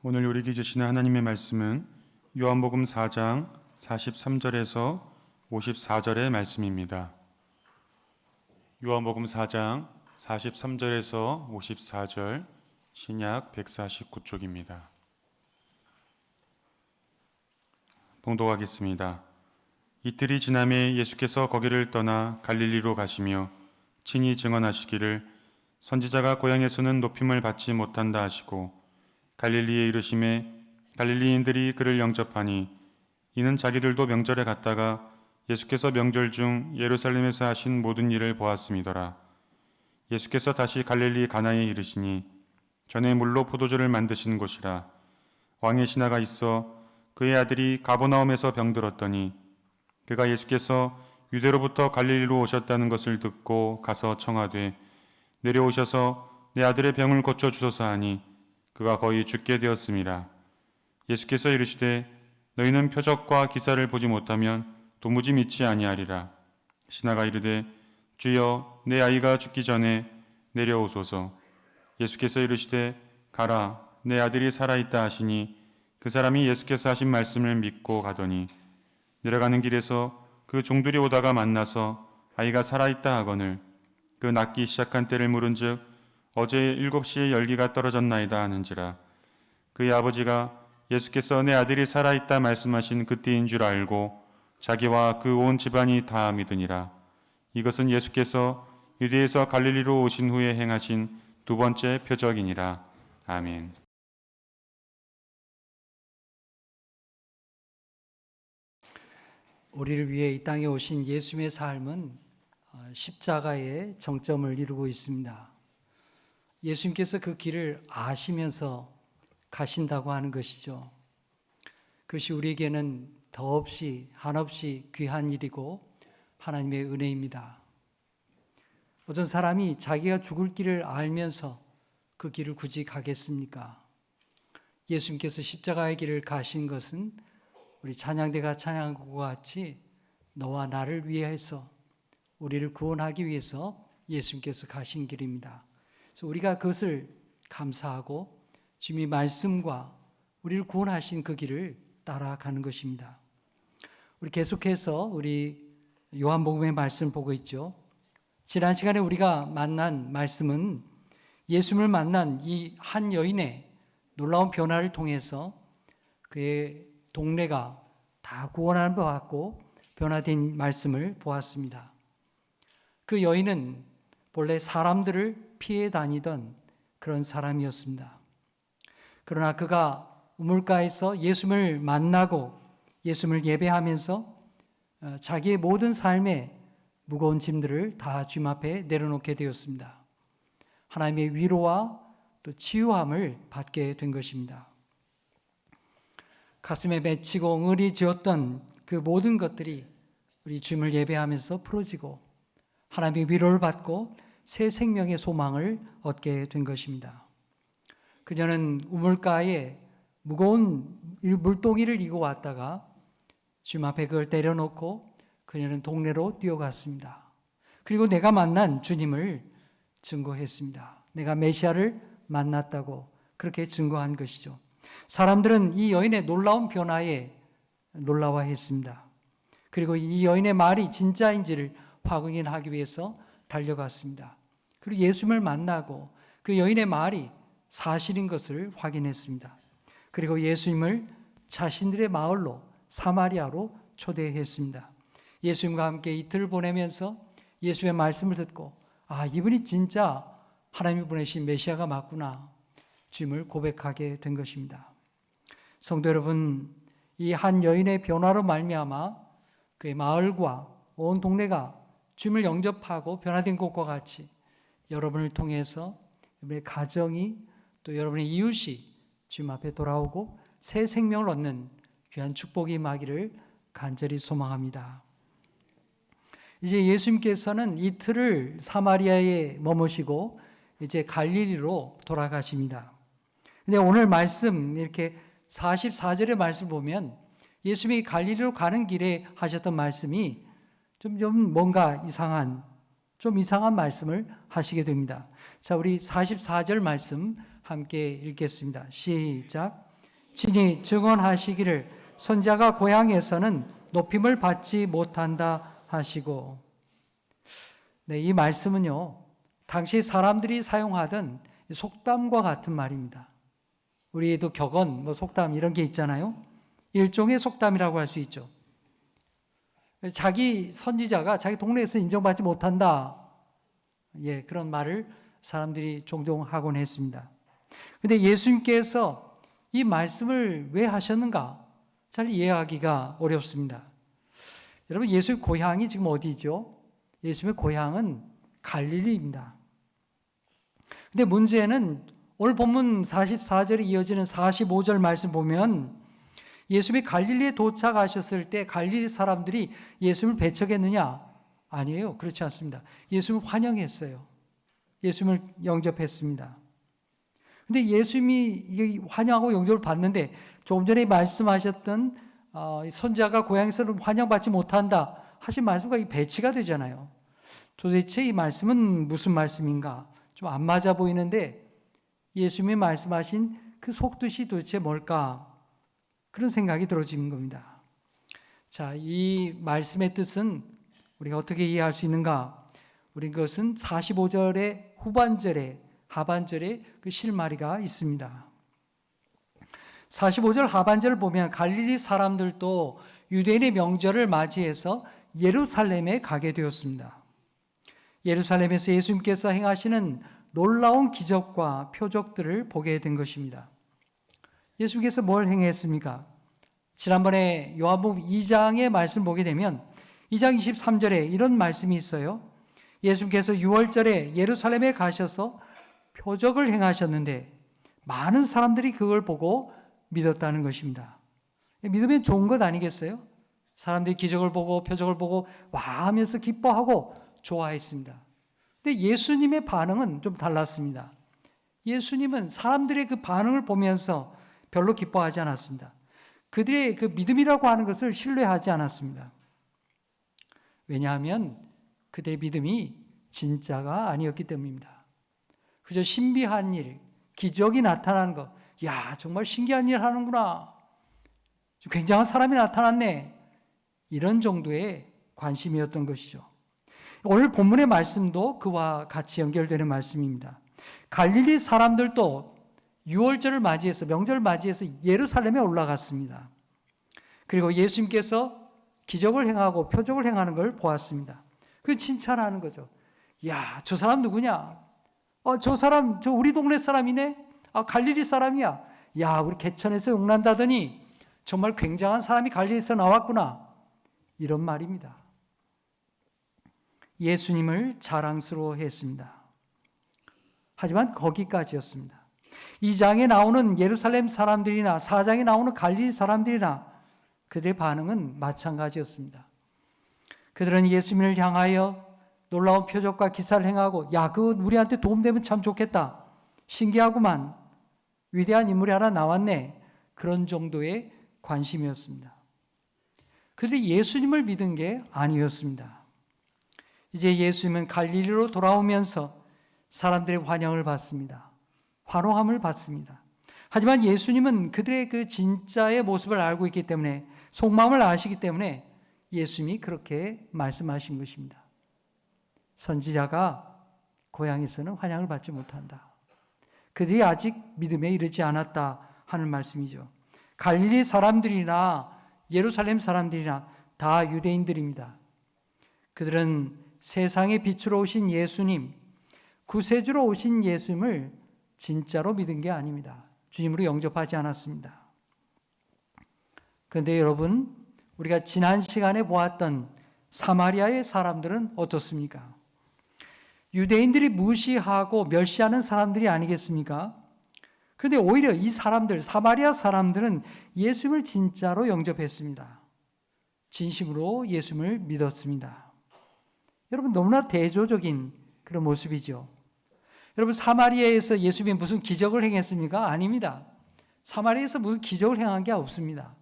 오늘 우리에게 주시는 하나님의 말씀은 요한복음 4장 43절에서 54절의 말씀입니다. 요한복음 4장 43절에서 54절, 신약 149쪽입니다. 봉독하겠습니다. 이틀이 지남에 예수께서 거기를 떠나 갈릴리로 가시며 친히 증언하시기를 선지자가 고향에서는 높임을 받지 못한다 하시고 갈릴리에 이르심에 갈릴리인들이 그를 영접하니 이는 자기들도 명절에 갔다가 예수께서 명절 중 예루살렘에서 하신 모든 일을 보았음이더라. 예수께서 다시 갈릴리 가나에 이르시니 전에 물로 포도주를 만드신 곳이라. 왕의 신하가 있어 그의 아들이 가버나움에서 병들었더니 그가 예수께서 유대로부터 갈릴리로 오셨다는 것을 듣고 가서 청하되 내려오셔서 내 아들의 병을 고쳐 주소서 하니 그가 거의 죽게 되었음이라. 예수께서 이르시되 너희는 표적과 기사를 보지 못하면 도무지 믿지 아니하리라. 신하가 이르되 주여 내 아이가 죽기 전에 내려오소서. 예수께서 이르시되 가라 내 아들이 살아있다 하시니 그 사람이 예수께서 하신 말씀을 믿고 가더니 내려가는 길에서 그 종들이 오다가 만나서 아이가 살아있다 하거늘 그 낫기 시작한 때를 물은즉 어제 7시에 열기가 떨어졌나이다 하는지라. 그의 아버지가 예수께서 내 아들이 살아있다 말씀하신 그때인 줄 알고 자기와 그 온 집안이 다 믿으니라. 이것은 예수께서 유대에서 갈릴리로 오신 후에 행하신 두 번째 표적이니라. 아멘. 우리를 위해 이 땅에 오신 예수님의 삶은 십자가의 정점을 이루고 있습니다. 예수님께서 그 길을 아시면서 가신다고 하는 것이죠. 그것이 우리에게는 더없이 한없이 귀한 일이고 하나님의 은혜입니다. 어떤 사람이 자기가 죽을 길을 알면서 그 길을 굳이 가겠습니까? 예수님께서 십자가의 길을 가신 것은 우리 찬양대가 찬양한 것과 같이 너와 나를 위해서 우리를 구원하기 위해서 예수님께서 가신 길입니다. 그래서 우리가 그것을 감사하고 주님의 말씀과 우리를 구원하신 그 길을 따라가는 것입니다. 우리 계속해서 우리 요한복음의 말씀 보고 있죠. 지난 시간에 우리가 만난 말씀은 예수님을 만난 이 한 여인의 놀라운 변화를 통해서 그의 동네가 다 구원을 받고 변화된 말씀을 보았습니다. 그 여인은 본래 사람들을 피해 다니던 그런 사람이었습니다. 그러나 그가 우물가에서 예수님을 만나고 예수님을 예배하면서 자기의 모든 삶의 무거운 짐들을 다 주님 앞에 내려놓게 되었습니다. 하나님의 위로와 또 치유함을 받게 된 것입니다. 가슴에 맺히고 응어리 지었던 그 모든 것들이 우리 주님을 예배하면서 풀어지고 하나님의 위로를 받고 새 생명의 소망을 얻게 된 것입니다. 그녀는 우물가에 무거운 물동이를 이고 왔다가 주님 앞에 그걸 내려놓고 그녀는 동네로 뛰어갔습니다. 그리고 내가 만난 주님을 증거했습니다. 내가 메시아를 만났다고 그렇게 증거한 것이죠. 사람들은 이 여인의 놀라운 변화에 놀라워했습니다. 그리고 이 여인의 말이 진짜인지를 확인하기 위해서 달려갔습니다. 그리고 예수님을 만나고 그 여인의 말이 사실인 것을 확인했습니다. 그리고 예수님을 자신들의 마을로 사마리아로 초대했습니다. 예수님과 함께 이틀을 보내면서 예수님의 말씀을 듣고 이분이 진짜 하나님이 보내신 메시아가 맞구나 주님을 고백하게 된 것입니다. 성도 여러분, 이 한 여인의 변화로 말미암아 그의 마을과 온 동네가 주님을 영접하고 변화된 것과 같이 여러분을 통해서 여러분의 가정이 또 여러분의 이웃이 주님 앞에 돌아오고 새 생명을 얻는 귀한 축복이 임하기를 간절히 소망합니다. 이제 예수님께서는 이틀을 사마리아에 머무시고 이제 갈릴리로 돌아가십니다. 근데 오늘 말씀 이렇게 44절의 말씀 보면 예수님이 갈릴리로 가는 길에 하셨던 말씀이 좀 뭔가 이상한 말씀을 하시게 됩니다. 자, 우리 44절 말씀 함께 읽겠습니다. 시작. 친히 증언하시기를 선지자가 고향에서는 높임을 받지 못한다 하시고. 네, 이 말씀은요, 당시 사람들이 사용하던 속담과 같은 말입니다. 우리도 격언, 속담 이런 게 있잖아요. 일종의 속담이라고 할 수 있죠. 자기 선지자가 자기 동네에서 인정받지 못한다. 예, 그런 말을 사람들이 종종 하곤 했습니다. 근데 예수님께서 이 말씀을 왜 하셨는가? 잘 이해하기가 어렵습니다. 여러분, 예수의 고향이 지금 어디죠? 예수님의 고향은 갈릴리입니다. 근데 문제는 오늘 본문 44절에 이어지는 45절 말씀 보면 예수님이 갈릴리에 도착하셨을 때 갈릴리 사람들이 예수님을 배척했느냐? 아니에요. 그렇지 않습니다. 예수님을 환영했어요. 예수님을 영접했습니다. 근데 예수님이 환영하고 영접을 받는데 조금 전에 말씀하셨던 선지자가 고향에서는 환영받지 못한다 하신 말씀과 배치가 되잖아요. 도대체 이 말씀은 무슨 말씀인가? 좀 안 맞아 보이는데 예수님이 말씀하신 그 속뜻이 도대체 뭘까? 그런 생각이 들어지는 겁니다. 자, 이 말씀의 뜻은 우리가 어떻게 이해할 수 있는가? 우리 그것은 45절의 후반절에 하반절에 그 실마리가 있습니다. 45절 하반절을 보면 갈릴리 사람들도 유대인의 명절을 맞이해서 예루살렘에 가게 되었습니다. 예루살렘에서 예수님께서 행하시는 놀라운 기적과 표적들을 보게 된 것입니다. 예수님께서 뭘 행했습니까? 지난번에 요한복음 2장의 말씀 보게 되면 2장 23절에 이런 말씀이 있어요. 예수님께서 6월절에 예루살렘에 가셔서 표적을 행하셨는데 많은 사람들이 그걸 보고 믿었다는 것입니다. 믿으면 좋은 것 아니겠어요? 사람들이 기적을 보고 표적을 보고 와 하면서 기뻐하고 좋아했습니다. 근데 예수님의 반응은 좀 달랐습니다. 예수님은 사람들의 그 반응을 보면서 별로 기뻐하지 않았습니다. 그들의 그 믿음이라고 하는 것을 신뢰하지 않았습니다. 왜냐하면 그들의 믿음이 진짜가 아니었기 때문입니다. 그저 신비한 일, 기적이 나타나는 것, 야, 정말 신기한 일 하는구나. 굉장한 사람이 나타났네. 이런 정도의 관심이었던 것이죠. 오늘 본문의 말씀도 그와 같이 연결되는 말씀입니다. 갈릴리 사람들도 6월절을 맞이해서 명절을 맞이해서 예루살렘에 올라갔습니다. 그리고 예수님께서 기적을 행하고 표적을 행하는 걸 보았습니다. 그걸 칭찬하는 거죠. 야, 저 사람 누구냐? 저 사람, 저 우리 동네 사람이네? 갈릴리 사람이야. 야, 우리 개천에서 용난다더니 정말 굉장한 사람이 갈릴리에서 나왔구나. 이런 말입니다. 예수님을 자랑스러워했습니다. 하지만 거기까지였습니다. 2장에 나오는 예루살렘 사람들이나 4장에 나오는 갈릴리 사람들이나 그들의 반응은 마찬가지였습니다. 그들은 예수님을 향하여 놀라운 표적과 기사를 행하고 야, 그거 우리한테 도움되면 참 좋겠다. 신기하구만. 위대한 인물이 하나 나왔네. 그런 정도의 관심이었습니다. 그들이 예수님을 믿은 게 아니었습니다. 이제 예수님은 갈릴리로 돌아오면서 사람들의 환영을 받습니다. 환호함을 받습니다. 하지만 예수님은 그들의 그 진짜의 모습을 알고 있기 때문에 속마음을 아시기 때문에 예수님이 그렇게 말씀하신 것입니다. 선지자가 고향에서는 환영을 받지 못한다. 그들이 아직 믿음에 이르지 않았다 하는 말씀이죠. 갈릴리 사람들이나 예루살렘 사람들이나 다 유대인들입니다. 그들은 세상의 빛으로 오신 예수님, 구세주로 오신 예수님을 진짜로 믿은 게 아닙니다. 주님으로 영접하지 않았습니다. 그런데 여러분, 우리가 지난 시간에 보았던 사마리아의 사람들은 어떻습니까? 유대인들이 무시하고 멸시하는 사람들이 아니겠습니까? 그런데 오히려 이 사람들, 사마리아 사람들은 예수님을 진짜로 영접했습니다. 진심으로 예수님을 믿었습니다. 여러분, 너무나 대조적인 그런 모습이죠. 여러분, 사마리아에서 예수님이 무슨 기적을 행했습니까? 아닙니다. 사마리아에서 무슨 기적을 행한 게 없습니다.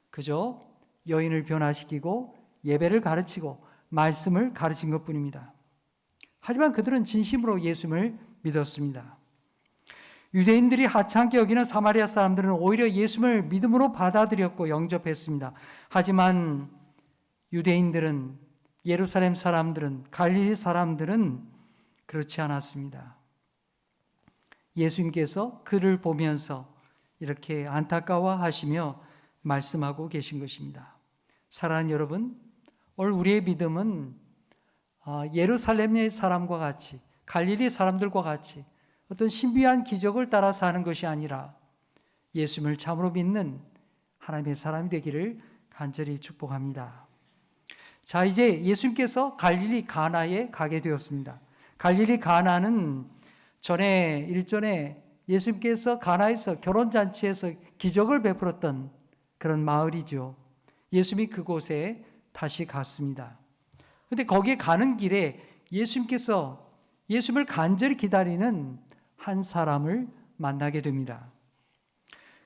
그저 여인을 변화시키고 예배를 가르치고 말씀을 가르친 것뿐입니다. 하지만 그들은 진심으로 예수님을 믿었습니다. 유대인들이 하찮게 여기는 사마리아 사람들은 오히려 예수님을 믿음으로 받아들였고 영접했습니다. 하지만 유대인들은, 예루살렘 사람들은, 갈릴리 사람들은 그렇지 않았습니다. 예수님께서 그를 보면서 이렇게 안타까워하시며 말씀하고 계신 것입니다. 사랑하는 여러분, 오늘 우리의 믿음은 예루살렘의 사람과 같이, 갈릴리 사람들과 같이 어떤 신비한 기적을 따라 사는 것이 아니라 예수님을 참으로 믿는 하나님의 사람이 되기를 간절히 축복합니다. 자, 이제 예수님께서 갈릴리 가나에 가게 되었습니다. 갈릴리 가나는 일전에 예수님께서 가나에서 결혼잔치에서 기적을 베풀었던 그런 마을이죠. 예수님이 그곳에 다시 갔습니다. 그런데 거기에 가는 길에 예수님께서 예수님을 간절히 기다리는 한 사람을 만나게 됩니다.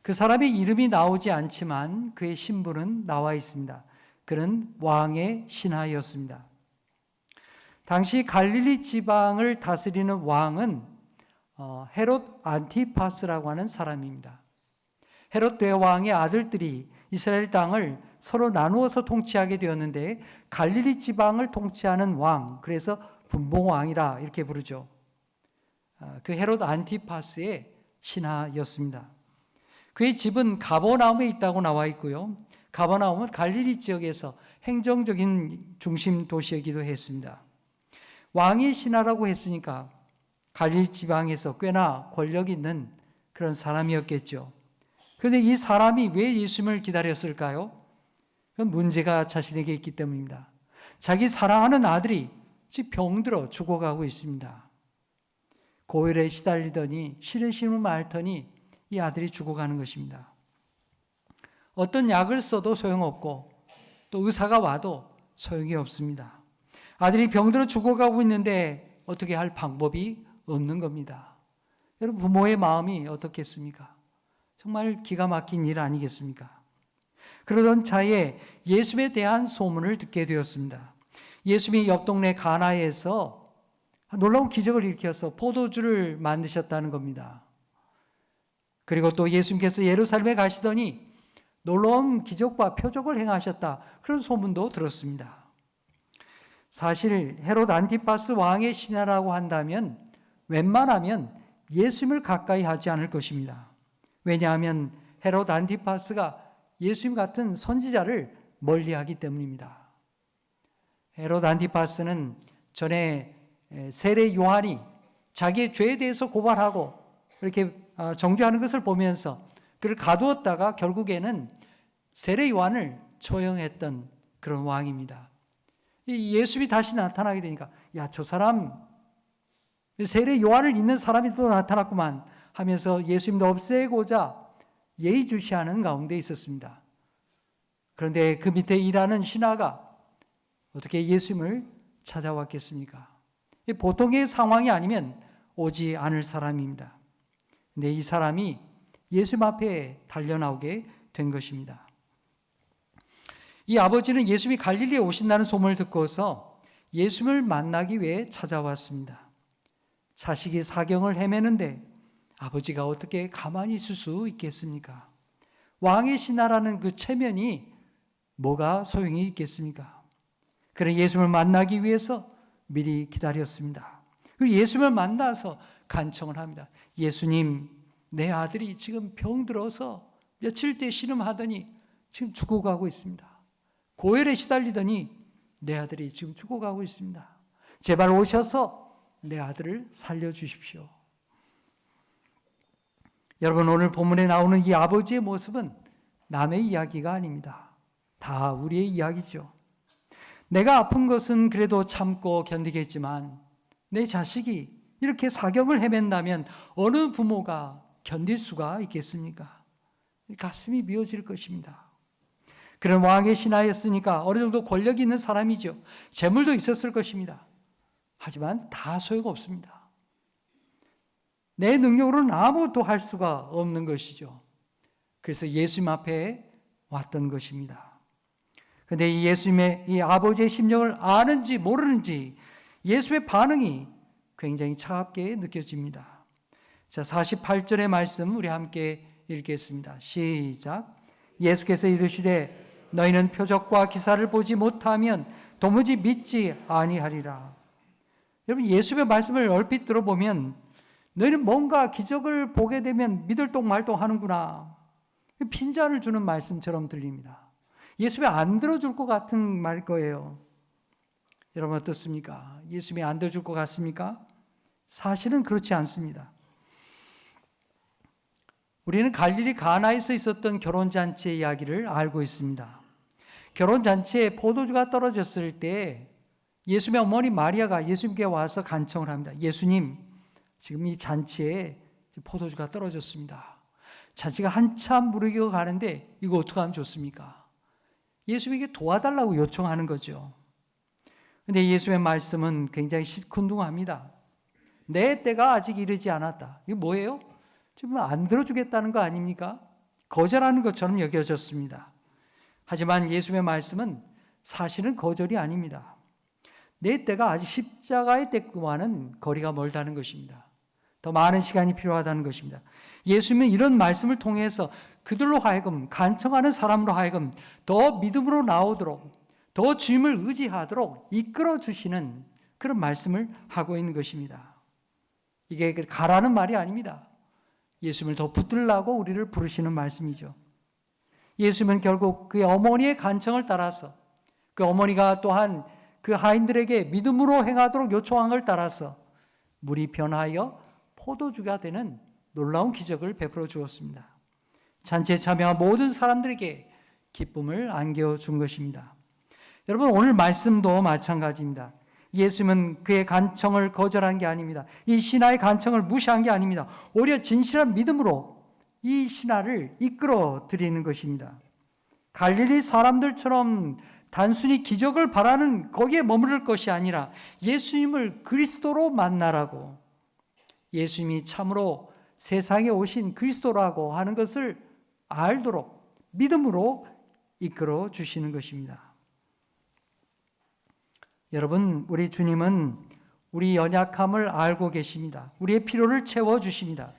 그 사람의 이름이 나오지 않지만 그의 신분은 나와 있습니다. 그는 왕의 신하였습니다. 당시 갈릴리 지방을 다스리는 왕은 헤롯 안티파스라고 하는 사람입니다. 헤롯 대왕의 아들들이 이스라엘 땅을 서로 나누어서 통치하게 되었는데 갈릴리 지방을 통치하는 왕, 그래서 분봉왕이라 이렇게 부르죠. 그 헤롯 안티파스의 신하였습니다. 그의 집은 가버나움에 있다고 나와 있고요. 가버나움은 갈릴리 지역에서 행정적인 중심 도시이기도 했습니다. 왕의 신하라고 했으니까 갈릴리 지방에서 꽤나 권력 있는 그런 사람이었겠죠. 그런데 이 사람이 왜 예수님을 기다렸을까요? 그건 문제가 자신에게 있기 때문입니다. 자기 사랑하는 아들이 지금 병들어 죽어가고 있습니다. 고열에 시달리더니 시름시름 앓더니 이 아들이 죽어가는 것입니다. 어떤 약을 써도 소용없고 또 의사가 와도 소용이 없습니다. 아들이 병들어 죽어가고 있는데 어떻게 할 방법이 없는 겁니다. 여러분, 부모의 마음이 어떻겠습니까? 정말 기가 막힌 일 아니겠습니까? 그러던 차에 예수님에 대한 소문을 듣게 되었습니다. 예수님이 옆 동네 가나에서 놀라운 기적을 일으켜서 포도주를 만드셨다는 겁니다. 그리고 또 예수님께서 예루살렘에 가시더니 놀라운 기적과 표적을 행하셨다, 그런 소문도 들었습니다. 사실 헤롯 안티파스 왕의 신하라고 한다면 웬만하면 예수님을 가까이 하지 않을 것입니다. 왜냐하면 헤롯 안티파스가 예수님 같은 선지자를 멀리하기 때문입니다. 헤롯 안티파스는 전에 세례 요한이 자기의 죄에 대해서 고발하고 이렇게 정죄하는 것을 보면서 그를 가두었다가 결국에는 세례 요한을 처형했던 그런 왕입니다. 예수님이 다시 나타나게 되니까 야, 저 사람 세례 요한을 잇는 사람이 또 나타났구만 하면서 예수님도 없애고자 예의주시하는 가운데 있었습니다. 그런데 그 밑에 일하는 신하가 어떻게 예수님을 찾아왔겠습니까? 보통의 상황이 아니면 오지 않을 사람입니다. 근데 이 사람이 예수님 앞에 달려나오게 된 것입니다. 이 아버지는 예수님이 갈릴리에 오신다는 소문을 듣고서 예수님을 만나기 위해 찾아왔습니다. 자식이 사경을 헤매는데 아버지가 어떻게 가만히 있을 수 있겠습니까? 왕의 신하라는 그 체면이 뭐가 소용이 있겠습니까? 그래 예수님을 만나기 위해서 미리 기다렸습니다. 그리고 예수님을 만나서 간청을 합니다. 예수님, 내 아들이 지금 병들어서 며칠째 신음하더니 지금 죽어가고 있습니다. 고열에 시달리더니 내 아들이 지금 죽어가고 있습니다. 제발 오셔서 내 아들을 살려주십시오. 여러분, 오늘 본문에 나오는 이 아버지의 모습은 남의 이야기가 아닙니다. 다 우리의 이야기죠. 내가 아픈 것은 그래도 참고 견디겠지만 내 자식이 이렇게 사경을 헤맨다면 어느 부모가 견딜 수가 있겠습니까? 가슴이 미어질 것입니다. 그런 왕의 신하였으니까 어느 정도 권력이 있는 사람이죠. 재물도 있었을 것입니다. 하지만 다 소용없습니다. 내 능력으로는 아무것도 할 수가 없는 것이죠. 그래서 예수님 앞에 왔던 것입니다. 그런데 이 예수님의 이 아버지의 심령을 아는지 모르는지 예수의 반응이 굉장히 차갑게 느껴집니다. 자, 48절의 말씀 우리 함께 읽겠습니다. 시작. 예수께서 이르시되 너희는 표적과 기사를 보지 못하면 도무지 믿지 아니하리라. 여러분, 예수의 말씀을 얼핏 들어보면 너희는 뭔가 기적을 보게 되면 믿을 똥 말똥 하는구나, 핀잔을 주는 말씀처럼 들립니다. 예수님이 안 들어줄 것 같은 말일 거예요. 여러분 어떻습니까? 예수님이 안 들어줄 것 같습니까? 사실은 그렇지 않습니다. 우리는 갈릴리 가나에서 있었던 결혼잔치의 이야기를 알고 있습니다. 결혼잔치에 포도주가 떨어졌을 때 예수님의 어머니 마리아가 예수님께 와서 간청을 합니다. 예수님, 지금 이 잔치에 포도주가 떨어졌습니다. 잔치가 한참 무르익어 가는데 이거 어떻게 하면 좋습니까? 예수님에게 도와달라고 요청하는 거죠. 근데 예수님의 말씀은 굉장히 시큰둥합니다. 내 때가 아직 이르지 않았다. 이게 뭐예요? 지금 안 들어주겠다는 거 아닙니까? 거절하는 것처럼 여겨졌습니다. 하지만 예수님의 말씀은 사실은 거절이 아닙니다. 내 때가 아직 십자가의 때와는 거리가 멀다는 것입니다. 더 많은 시간이 필요하다는 것입니다. 예수님은 이런 말씀을 통해서 그들로 하여금, 간청하는 사람으로 하여금 더 믿음으로 나오도록, 더 주님을 의지하도록 이끌어 주시는 그런 말씀을 하고 있는 것입니다. 이게 가라는 말이 아닙니다. 예수님을 더 붙들라고 우리를 부르시는 말씀이죠. 예수님은 결국 그의 어머니의 간청을 따라서, 그 어머니가 또한 그 하인들에게 믿음으로 행하도록 요청한 걸 따라서 물이 변하여 포도주가 되는 놀라운 기적을 베풀어 주었습니다. 잔치에 참여한 모든 사람들에게 기쁨을 안겨준 것입니다. 여러분, 오늘 말씀도 마찬가지입니다. 예수님은 그의 간청을 거절한 게 아닙니다. 이 신하의 간청을 무시한 게 아닙니다. 오히려 진실한 믿음으로 이 신하를 이끌어 드리는 것입니다. 갈릴리 사람들처럼 단순히 기적을 바라는 거기에 머무를 것이 아니라 예수님을 그리스도로 만나라고, 예수님이 참으로 세상에 오신 그리스도라고 하는 것을 알도록 믿음으로 이끌어 주시는 것입니다. 여러분, 우리 주님은 우리 연약함을 알고 계십니다. 우리의 필요를 채워주십니다.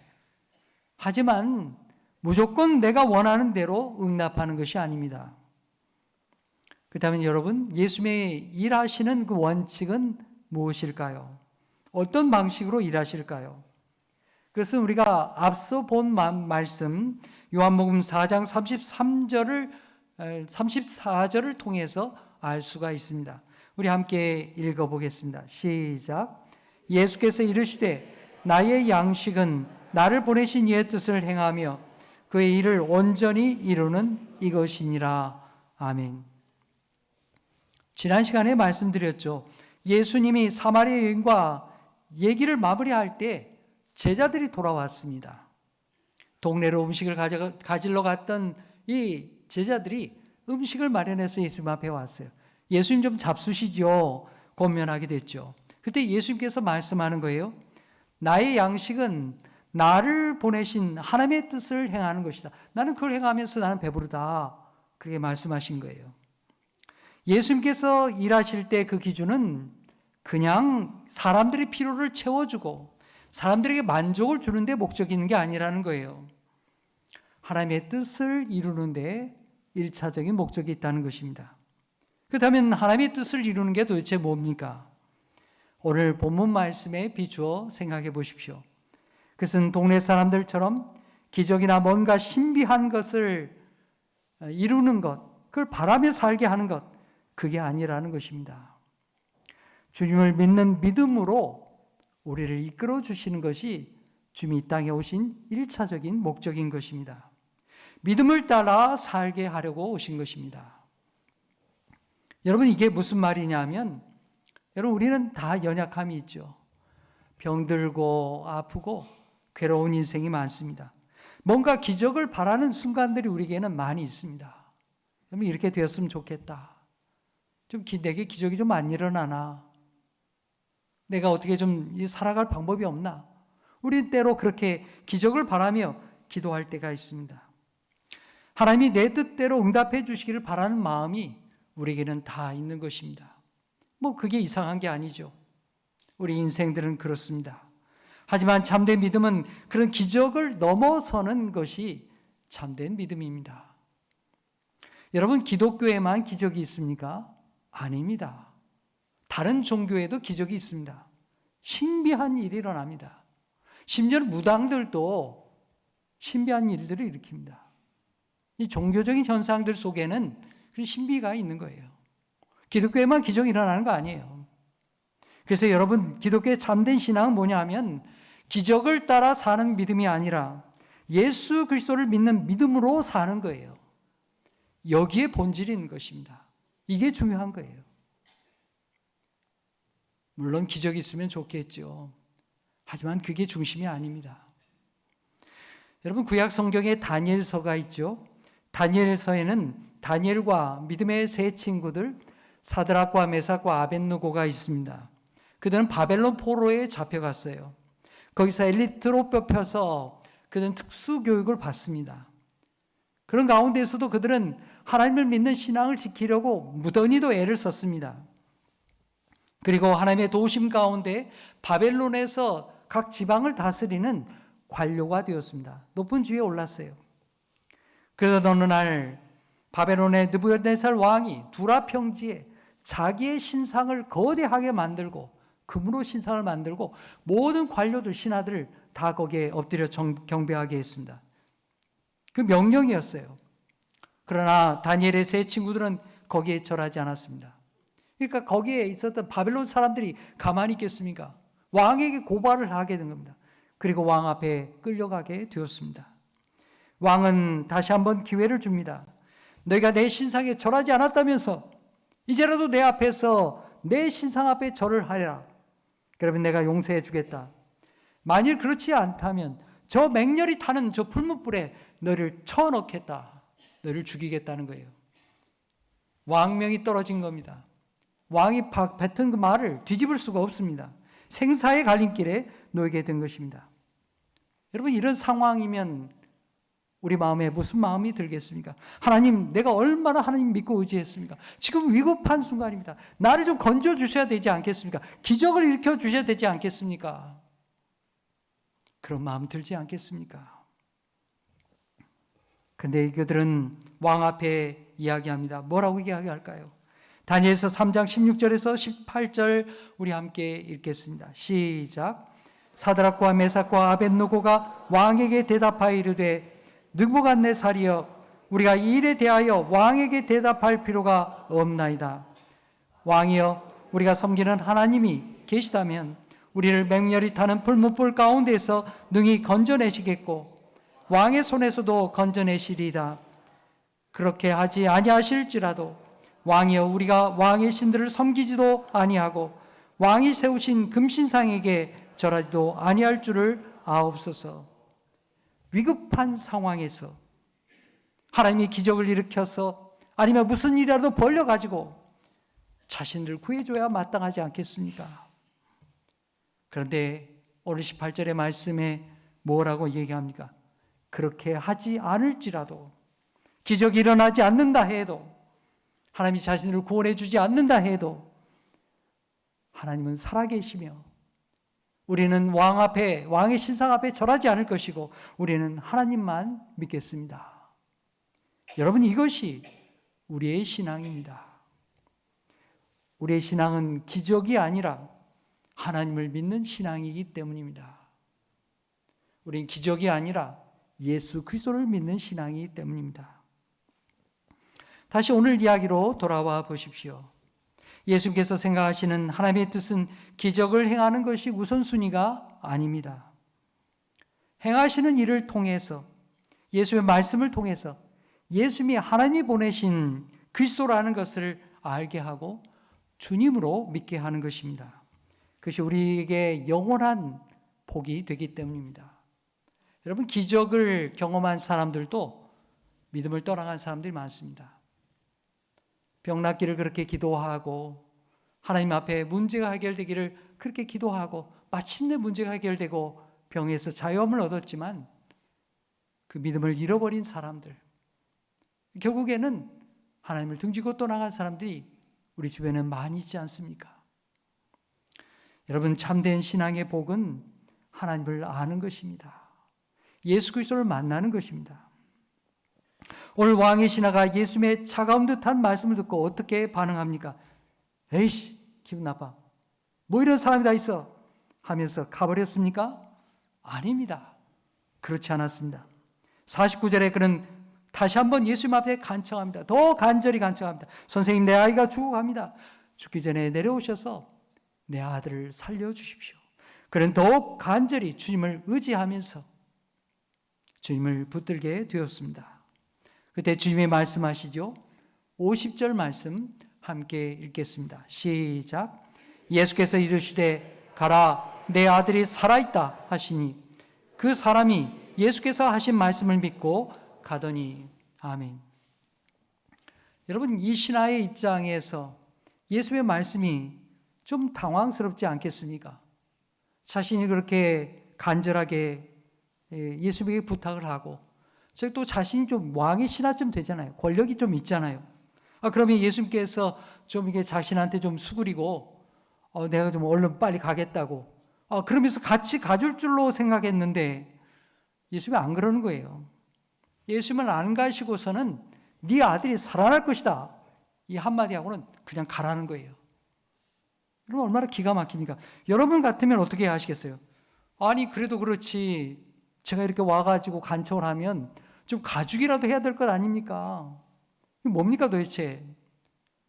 하지만 무조건 내가 원하는 대로 응답하는 것이 아닙니다. 그렇다면 여러분, 예수님의 일하시는 그 원칙은 무엇일까요? 어떤 방식으로 일하실까요? 그것은 우리가 앞서 본 말씀 요한복음 4장 34절을 통해서 알 수가 있습니다. 우리 함께 읽어보겠습니다. 시작. 예수께서 이르시되 나의 양식은 나를 보내신 이의 뜻을 행하며 그의 일을 온전히 이루는 이것이니라. 아멘. 지난 시간에 말씀드렸죠. 예수님이 사마리아 여인과 얘기를 마무리할 때 제자들이 돌아왔습니다. 동네로 음식을 가지러 갔던 이 제자들이 음식을 마련해서 예수님 앞에 왔어요. 예수님 좀 잡수시죠. 권면하게 됐죠. 그때 예수님께서 말씀하는 거예요. 나의 양식은 나를 보내신 하나님의 뜻을 행하는 것이다. 나는 그걸 행하면서 나는 배부르다. 그렇게 말씀하신 거예요. 예수님께서 일하실 때 그 기준은 그냥 사람들의 필요를 채워주고 사람들에게 만족을 주는 데 목적이 있는 게 아니라는 거예요. 하나님의 뜻을 이루는 데 1차적인 목적이 있다는 것입니다. 그렇다면 하나님의 뜻을 이루는 게 도대체 뭡니까? 오늘 본문 말씀에 비추어 생각해 보십시오. 그것은 동네 사람들처럼 기적이나 뭔가 신비한 것을 이루는 것, 그걸 바라며 살게 하는 것, 그게 아니라는 것입니다. 주님을 믿는 믿음으로 우리를 이끌어 주시는 것이 주님이 이 땅에 오신 1차적인 목적인 것입니다. 믿음을 따라 살게 하려고 오신 것입니다. 여러분, 이게 무슨 말이냐면, 여러분, 우리는 다 연약함이 있죠. 병들고 아프고 괴로운 인생이 많습니다. 뭔가 기적을 바라는 순간들이 우리에게는 많이 있습니다. 여러분, 이렇게 되었으면 좋겠다. 내게 기적이 좀 안 일어나나? 내가 어떻게 좀 살아갈 방법이 없나? 우리 때로 그렇게 기적을 바라며 기도할 때가 있습니다. 하나님이 내 뜻대로 응답해 주시기를 바라는 마음이 우리에게는 다 있는 것입니다. 그게 이상한 게 아니죠. 우리 인생들은 그렇습니다. 하지만 참된 믿음은 그런 기적을 넘어서는 것이 참된 믿음입니다. 여러분, 기독교에만 기적이 있습니까? 아닙니다. 다른 종교에도 기적이 있습니다. 신비한 일이 일어납니다. 심지어 무당들도 신비한 일들을 일으킵니다. 이 종교적인 현상들 속에는 그런 신비가 있는 거예요. 기독교에만 기적이 일어나는 거 아니에요. 그래서 여러분, 기독교의 참된 신앙은 뭐냐 하면 기적을 따라 사는 믿음이 아니라 예수 그리스도를 믿는 믿음으로 사는 거예요. 여기에 본질이 있는 것입니다. 이게 중요한 거예요. 물론 기적이 있으면 좋겠죠. 하지만 그게 중심이 아닙니다. 여러분, 구약 성경에 다니엘서가 있죠. 다니엘서에는 다니엘과 믿음의 세 친구들 사드락과 메삭과 아벳느고가 있습니다. 그들은 바벨론 포로에 잡혀갔어요. 거기서 엘리트로 뽑혀서 그들은 특수교육을 받습니다. 그런 가운데서도 그들은 하나님을 믿는 신앙을 지키려고 무던히도 애를 썼습니다. 그리고 하나님의 도우심 가운데 바벨론에서 각 지방을 다스리는 관료가 되었습니다. 높은 지위에 올랐어요. 그래서 어느 날 바벨론의 느부갓네살 왕이 두라 평지에 자기의 신상을 거대하게 만들고 금으로 신상을 만들고 모든 관료들, 신하들을 다 거기에 엎드려 경배하게 했습니다. 그 명령이었어요. 그러나 다니엘의 세 친구들은 거기에 절하지 않았습니다. 그러니까 거기에 있었던 바벨론 사람들이 가만히 있겠습니까? 왕에게 고발을 하게 된 겁니다. 그리고 왕 앞에 끌려가게 되었습니다. 왕은 다시 한번 기회를 줍니다. 너희가 내 신상에 절하지 않았다면서 이제라도 내 앞에서 내 신상 앞에 절을 하라. 그러면 내가 용서해 주겠다. 만일 그렇지 않다면 저 맹렬히 타는 저 풀무불에 너를 쳐넣겠다. 너를 죽이겠다는 거예요. 왕명이 떨어진 겁니다. 왕이 뱉은 그 말을 뒤집을 수가 없습니다. 생사의 갈림길에 놓이게 된 것입니다. 여러분, 이런 상황이면 우리 마음에 무슨 마음이 들겠습니까? 하나님, 내가 얼마나 하나님 믿고 의지했습니까? 지금 위급한 순간입니다. 나를 좀 건져 주셔야 되지 않겠습니까? 기적을 일으켜 주셔야 되지 않겠습니까? 그런 마음 들지 않겠습니까? 그런데 그들은 왕 앞에 이야기합니다. 뭐라고 이야기할까요? 다니엘서 3장 16절에서 18절 우리 함께 읽겠습니다. 시작. 사드락과 메삭과 아벳느고가 왕에게 대답하여 이르되 느부갓네살이여, 우리가 이 일에 대하여 왕에게 대답할 필요가 없나이다. 왕이여, 우리가 섬기는 하나님이 계시다면 우리를 맹렬히 타는 불문불 가운데서 능히 건져내시겠고 왕의 손에서도 건져내시리이다. 그렇게 하지 아니하실지라도 왕이여, 우리가 왕의 신들을 섬기지도 아니하고 왕이 세우신 금신상에게 절하지도 아니할 줄을 아옵소서. 위급한 상황에서 하나님이 기적을 일으켜서 아니면 무슨 일이라도 벌려가지고 자신을 구해줘야 마땅하지 않겠습니까? 그런데 오늘 18절의 말씀에 뭐라고 얘기합니까? 그렇게 하지 않을지라도, 기적이 일어나지 않는다 해도, 하나님이 자신을 구원해 주지 않는다 해도 하나님은 살아계시며 우리는 왕 앞에, 왕의 신상 앞에 절하지 않을 것이고 우리는 하나님만 믿겠습니다. 여러분, 이것이 우리의 신앙입니다. 우리의 신앙은 기적이 아니라 하나님을 믿는 신앙이기 때문입니다. 우리는 기적이 아니라 예수 그리스도를 믿는 신앙이기 때문입니다. 다시 오늘 이야기로 돌아와 보십시오. 예수님께서 생각하시는 하나님의 뜻은 기적을 행하는 것이 우선순위가 아닙니다. 행하시는 일을 통해서, 예수의 말씀을 통해서 예수님이 하나님이 보내신 그리스도라는 것을 알게 하고 주님으로 믿게 하는 것입니다. 그것이 우리에게 영원한 복이 되기 때문입니다. 여러분, 기적을 경험한 사람들도 믿음을 떠나간 사람들이 많습니다. 병 낫기를 그렇게 기도하고 하나님 앞에 문제가 해결되기를 그렇게 기도하고 마침내 문제가 해결되고 병에서 자유함을 얻었지만 그 믿음을 잃어버린 사람들, 결국에는 하나님을 등지고 떠나간 사람들이 우리 주변에 많이 있지 않습니까? 여러분, 참된 신앙의 복은 하나님을 아는 것입니다. 예수 그리스도를 만나는 것입니다. 오늘 왕의 신하가 예수님의 차가운 듯한 말씀을 듣고 어떻게 반응합니까? 에이씨, 기분 나빠. 뭐 이런 사람이 다 있어 하면서 가버렸습니까? 아닙니다. 그렇지 않았습니다. 49절에 그는 다시 한번 예수님 앞에 간청합니다. 더 간절히 간청합니다. 선생님, 내 아이가 죽어갑니다. 죽기 전에 내려오셔서 내 아들을 살려주십시오. 그는 더욱 간절히 주님을 의지하면서 주님을 붙들게 되었습니다. 그때 주님이 말씀하시죠. 50절 말씀 함께 읽겠습니다. 시작. 예수께서 이르시되 가라, 내 아들이 살아있다 하시니 그 사람이 예수께서 하신 말씀을 믿고 가더니. 아멘. 여러분, 이 신하의 입장에서 예수의 말씀이 좀 당황스럽지 않겠습니까? 자신이 그렇게 간절하게 예수에게 부탁을 하고, 또 자신이 좀 왕의 신하쯤 되잖아요. 권력이 좀 있잖아요. 그러면 예수님께서 좀 이게 자신한테 좀 수그리고, 내가 좀 얼른 빨리 가겠다고, 그러면서 같이 가줄 줄로 생각했는데, 예수님이 안 그러는 거예요. 예수님은 안 가시고서는 네 아들이 살아날 것이다, 이 한마디하고는 그냥 가라는 거예요. 여러분, 얼마나 기가 막힙니까? 여러분 같으면 어떻게 하시겠어요? 아니, 그래도 그렇지, 제가 이렇게 와가지고 간청을 하면 좀 가죽이라도 해야 될 것 아닙니까? 이게 뭡니까 도대체?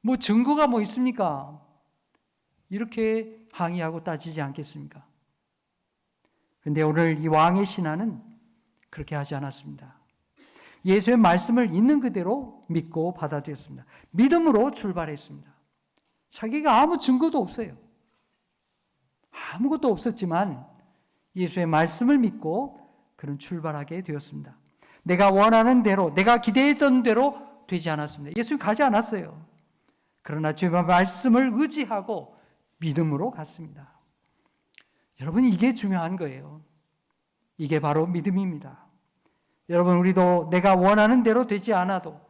뭐 증거가 뭐 있습니까? 이렇게 항의하고 따지지 않겠습니까? 그런데 오늘 이 왕의 신하는 그렇게 하지 않았습니다. 예수의 말씀을 있는 그대로 믿고 받아들였습니다. 믿음으로 출발했습니다. 자기가 아무 증거도 없어요. 아무것도 없었지만 예수의 말씀을 믿고 그는 출발하게 되었습니다. 내가 원하는 대로, 내가 기대했던 대로 되지 않았습니다. 예수님 가지 않았어요. 그러나 주님의 말씀을 의지하고 믿음으로 갔습니다. 여러분, 이게 중요한 거예요. 이게 바로 믿음입니다. 여러분, 우리도 내가 원하는 대로 되지 않아도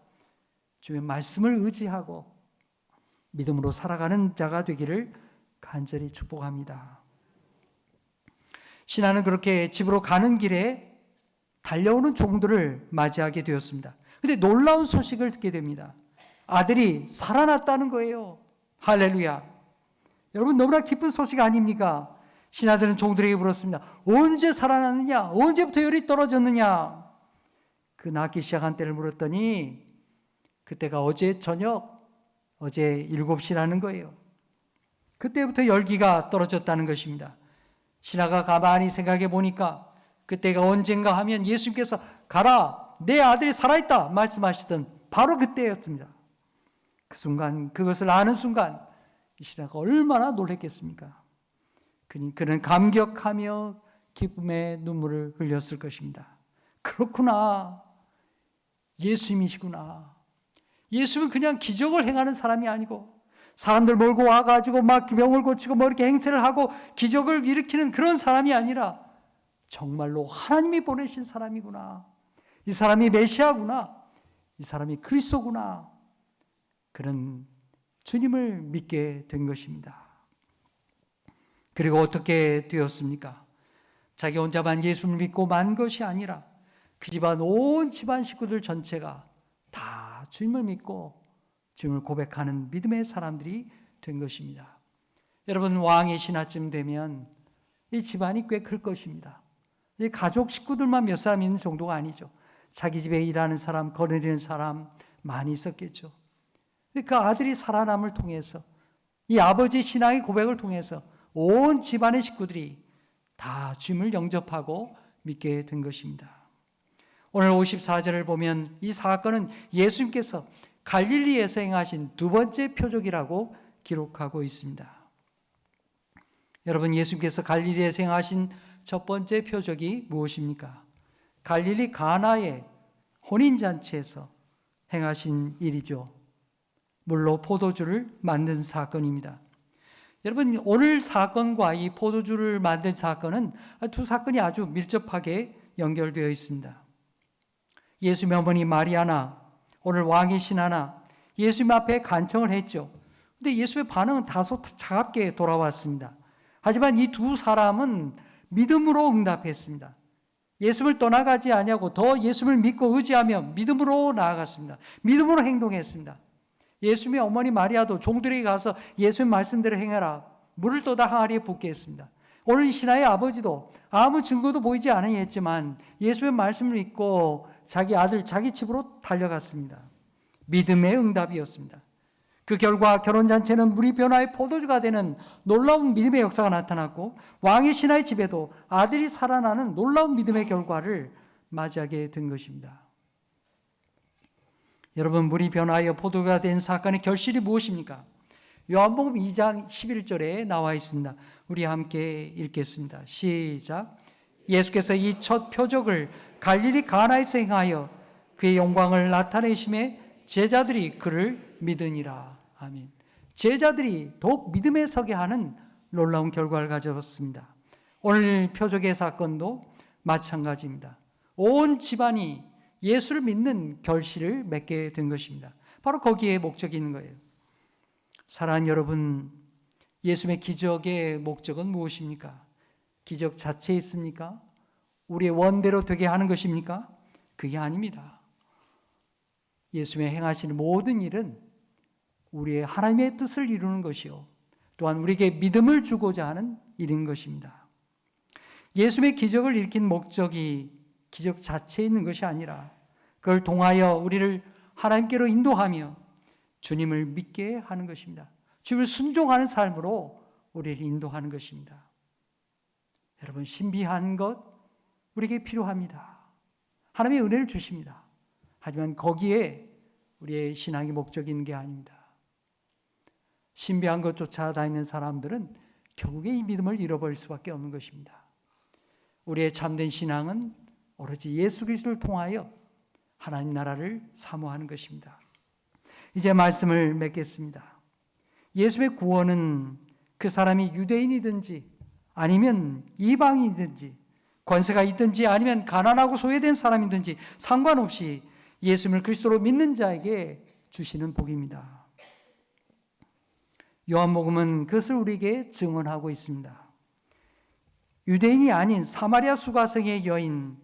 주님의 말씀을 의지하고 믿음으로 살아가는 자가 되기를 간절히 축복합니다. 신하는 그렇게 집으로 가는 길에 달려오는 종들을 맞이하게 되었습니다. 그런데 놀라운 소식을 듣게 됩니다. 아들이 살아났다는 거예요. 할렐루야. 여러분, 너무나 기쁜 소식 아닙니까? 신하들은 종들에게 물었습니다. 언제 살아났느냐? 언제부터 열이 떨어졌느냐? 그 낫기 시작한 때를 물었더니 그때가 어제 저녁, 어제 7시라는 거예요. 그때부터 열기가 떨어졌다는 것입니다. 신하가 가만히 생각해 보니까 그때가 언젠가 하면 예수님께서 가라, 내 아들이 살아있다 말씀하시던 바로 그때였습니다. 그 순간, 그것을 아는 순간 이 신하가 얼마나 놀랐겠습니까? 그는 감격하며 기쁨의 눈물을 흘렸을 것입니다. 그렇구나, 예수님이시구나. 예수는 그냥 기적을 행하는 사람이 아니고 사람들 몰고 와가지고 막 병을 고치고 뭐 이렇게 행세를 하고 기적을 일으키는 그런 사람이 아니라 정말로 하나님이 보내신 사람이구나. 이 사람이 메시아구나. 이 사람이 그리스도구나. 그런 주님을 믿게 된 것입니다. 그리고 어떻게 되었습니까? 자기 혼자만 예수를 믿고 만 것이 아니라 그 집안 온 집안 식구들 전체가 다 주님을 믿고 주님을 고백하는 믿음의 사람들이 된 것입니다. 여러분, 왕의 신하쯤 되면 이 집안이 꽤 클 것입니다. 이 가족 식구들만 몇 사람 있는 정도가 아니죠. 자기 집에 일하는 사람, 거느리는 사람 많이 있었겠죠. 그 아들이 살아남을 통해서, 이 아버지 신앙의 고백을 통해서 온 집안의 식구들이 다 주님을 영접하고 믿게 된 것입니다. 오늘 54절을 보면 이 사건은 예수님께서 갈릴리에서 행하신 두 번째 표적이라고 기록하고 있습니다. 여러분, 예수님께서 갈릴리에서 행하신 첫 번째 표적이 무엇입니까? 갈릴리 가나의 혼인잔치에서 행하신 일이죠. 물로 포도주를 만든 사건입니다. 여러분, 오늘 사건과 이 포도주를 만든 사건은 두 사건이 아주 밀접하게 연결되어 있습니다. 예수님의 어머니 마리아나 오늘 왕의 신하나 예수님 앞에 간청을 했죠. 그런데 예수님의 반응은 다소 차갑게 돌아왔습니다. 하지만 이 두 사람은 믿음으로 응답했습니다. 예수를 떠나가지 아니하고 더 예수를 믿고 의지하며 믿음으로 나아갔습니다. 믿음으로 행동했습니다. 예수님의 어머니 마리아도 종들에게 가서 예수의 말씀대로 행하라. 물을 떠다 항아리에 붓게 했습니다. 오늘 신하의 아버지도 아무 증거도 보이지 않으니 했지만 예수의 말씀을 믿고 자기 아들, 자기 집으로 달려갔습니다. 믿음의 응답이었습니다. 그 결과 결혼잔치는 물이 변화의 포도주가 되는 놀라운 믿음의 역사가 나타났고 왕의 신하의 집에도 아들이 살아나는 놀라운 믿음의 결과를 맞이하게 된 것입니다. 여러분, 물이 변화하여 포도주가 된 사건의 결실이 무엇입니까? 요한복음 2장 11절에 나와 있습니다. 우리 함께 읽겠습니다. 시작. 예수께서 이 첫 표적을 갈릴리 가나에서 행하여 그의 영광을 나타내심에 제자들이 그를 믿으니라. 아멘. 제자들이 더욱 믿음에 서게 하는 놀라운 결과를 가져왔습니다. 오늘 표적의 사건도 마찬가지입니다. 온 집안이 예수를 믿는 결실을 맺게 된 것입니다. 바로 거기에 목적이 있는 거예요. 사랑하는 여러분, 예수님의 기적의 목적은 무엇입니까? 기적 자체에 있습니까? 우리의 원대로 되게 하는 것입니까? 그게 아닙니다. 예수님의 행하시는 모든 일은 우리의 하나님의 뜻을 이루는 것이요, 또한 우리에게 믿음을 주고자 하는 일인 것입니다. 예수님의 기적을 일으킨 목적이 기적 자체에 있는 것이 아니라 그걸 통하여 우리를 하나님께로 인도하며 주님을 믿게 하는 것입니다. 주님을 순종하는 삶으로 우리를 인도하는 것입니다. 여러분, 신비한 것 우리에게 필요합니다. 하나님의 은혜를 주십니다. 하지만 거기에 우리의 신앙의 목적이 있는 게 아닙니다. 신비한 것 쫓아다니는 사람들은 결국에 이 믿음을 잃어버릴 수밖에 없는 것입니다. 우리의 참된 신앙은 오로지 예수 그리스도를 통하여 하나님 나라를 사모하는 것입니다. 이제 말씀을 맺겠습니다. 예수의 구원은 그 사람이 유대인이든지 아니면 이방인이든지 권세가 있든지 아니면 가난하고 소외된 사람이든지 상관없이 예수님을 그리스도로 믿는 자에게 주시는 복입니다. 요한복음은 그것을 우리에게 증언하고 있습니다. 유대인이 아닌 사마리아 수가성의 여인,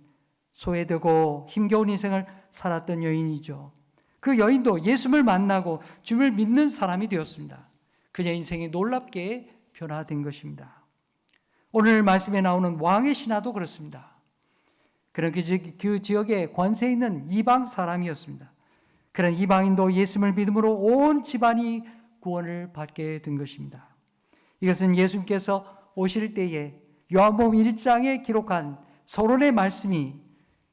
소외되고 힘겨운 인생을 살았던 여인이죠. 그 여인도 예수님을 만나고 주님을 믿는 사람이 되었습니다. 그녀의 인생이 놀랍게 변화된 것입니다. 오늘 말씀에 나오는 왕의 신하도 그렇습니다. 그런 그 지역에 권세 있는 이방 사람이었습니다. 그런 이방인도 예수님을 믿음으로 온 집안이 구원을 받게 된 것입니다. 이것은 예수님께서 오실 때에 요한복음 1장에 기록한 서론의 말씀이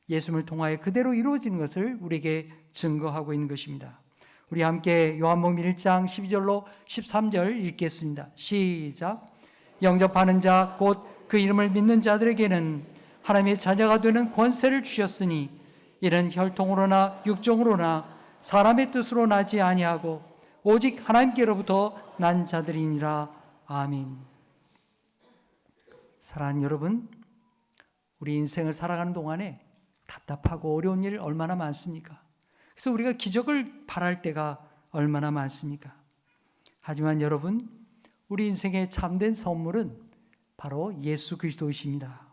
예수님을 통하여 그대로 이루어지는 것을 우리에게 증거하고 있는 것입니다. 우리 함께 요한복음 1장 12절로 13절 읽겠습니다. 시작. 영접하는 자 곧 그 이름을 믿는 자들에게는 하나님의 자녀가 되는 권세를 주셨으니 이는 혈통으로나 육정으로나 사람의 뜻으로 나지 아니하고 오직 하나님께로부터 난 자들이니라. 아멘. 사랑하는 여러분, 우리 인생을 살아가는 동안에 답답하고 어려운 일 얼마나 많습니까? 그래서 우리가 기적을 바랄 때가 얼마나 많습니까? 하지만 여러분, 우리 인생의 참된 선물은 바로 예수 그리스도이십니다.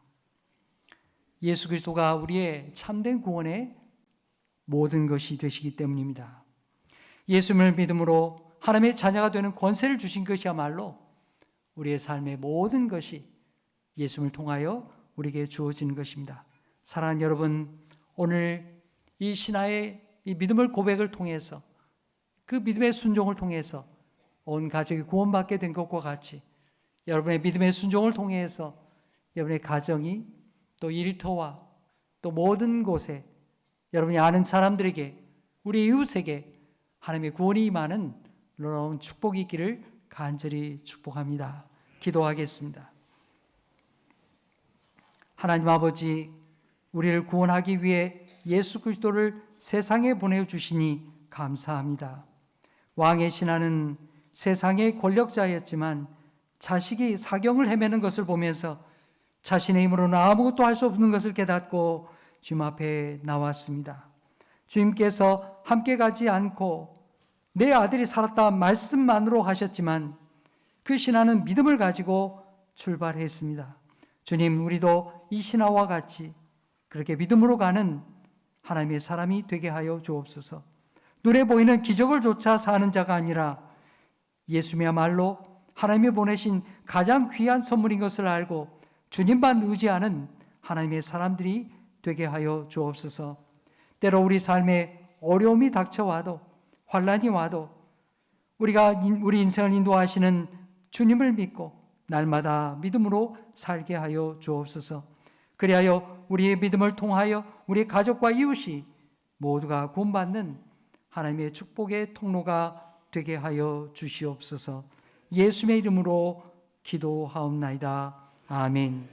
예수 그리스도가 우리의 참된 구원의 모든 것이 되시기 때문입니다. 예수님을 믿음으로 하나님의 자녀가 되는 권세를 주신 것이야말로 우리의 삶의 모든 것이 예수님을 통하여 우리에게 주어지는 것입니다. 사랑하는 여러분, 오늘 이 신하의 이 믿음을 고백을 통해서 그 믿음의 순종을 통해서 온 가족이 구원받게 된 것과 같이 여러분의 믿음의 순종을 통해서 여러분의 가정이 또 일터와 또 모든 곳에 여러분이 아는 사람들에게 우리 이웃에게 하나님의 구원이 임하는 놀라운 축복이 있기를 간절히 축복합니다. 기도하겠습니다. 하나님 아버지, 우리를 구원하기 위해 예수 그리스도를 세상에 보내주시니 감사합니다. 왕의 신하는 세상의 권력자였지만 자식이 사경을 헤매는 것을 보면서 자신의 힘으로는 아무것도 할 수 없는 것을 깨닫고 주님 앞에 나왔습니다. 주님께서 함께 가지 않고 내 아들이 살았다 말씀만으로 하셨지만 그 신하는 믿음을 가지고 출발했습니다. 주님, 우리도 이 신하와 같이 그렇게 믿음으로 가는 하나님의 사람이 되게 하여 주옵소서. 눈에 보이는 기적을 조차 사는 자가 아니라 예수님이야말로 하나님이 보내신 가장 귀한 선물인 것을 알고 주님만 의지하는 하나님의 사람들이 되게 하여 주옵소서. 때로 우리 삶에 어려움이 닥쳐와도, 환난이 와도 우리가 우리 인생을 인도하시는 주님을 믿고 날마다 믿음으로 살게 하여 주옵소서. 그리하여 우리의 믿음을 통하여 우리 가족과 이웃이 모두가 구원받는 하나님의 축복의 통로가 되게 하여 주시옵소서. 예수의 이름으로 기도하옵나이다. 아멘.